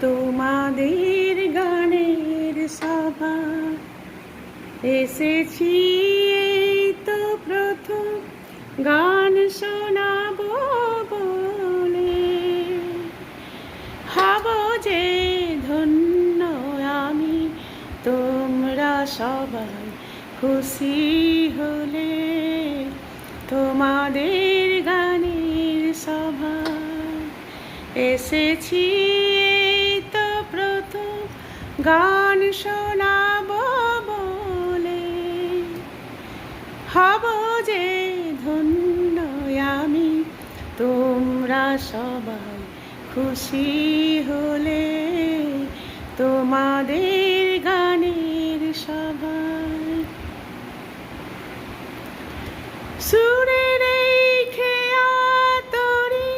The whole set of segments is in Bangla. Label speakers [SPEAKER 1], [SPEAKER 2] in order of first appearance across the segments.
[SPEAKER 1] তোমাদের গানের সভা এসেছি, এই তো প্রথম গান শোনাবো বলে। হব যে ধন্য আমি, তোমরা সবাই খুশি হলে। তোমাদের গানের সভা এসেছি, এই তো প্রথম গান শোনাবো বলে। হব যে ধন্য আমি, তোমরা সবাই খুশি হলে। তোমাদের গানের সভায় সুরের এই খেয়া তরি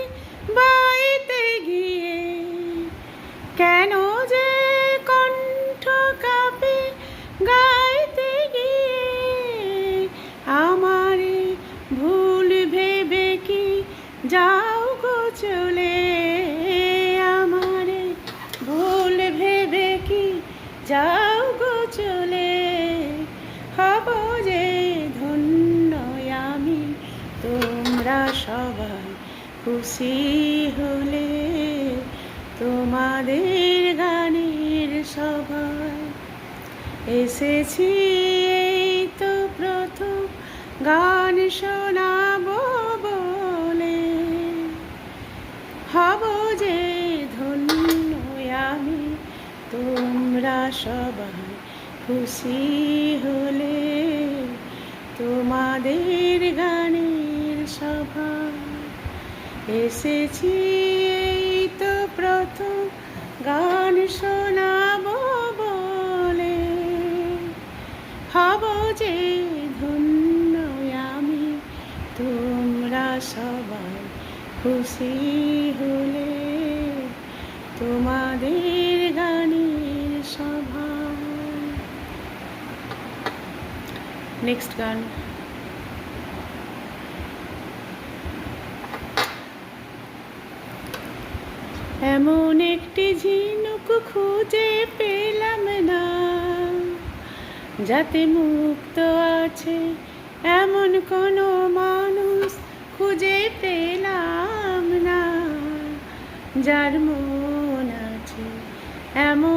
[SPEAKER 1] বাইতে গিয়ে কেন যে কণ্ঠ কাঁপে গাইতে গিয়ে। আমারে ভুল ভেবে কি যাও গো চলে, আমারে ভুল ভেবে কি যাও গো চলে। হব যে ধন্য আমি, তোমরা সবাই খুশি হলে। তোমাদের গানের সভায় এসেছি, এই তো প্রথম গান শোনাবো বলে। হব যে ধন্য আমি, তোমরা সবাই খুশি হলে। তোমাদের গানের সভা এসেছি, এই তো প্রথম গান শোনাবো বলে। হব যে ধন্য আমি, তোমরা সবাই খুশি হলে। তোমাদের গানের সভা। নেক্সট গান। এমন একটি ঝিনুক খুঁজে পেলাম না, যাতে মুক্ত আছে এমন কোনো মানুষ খুঁজে পেলাম না। যার মন আছে এমন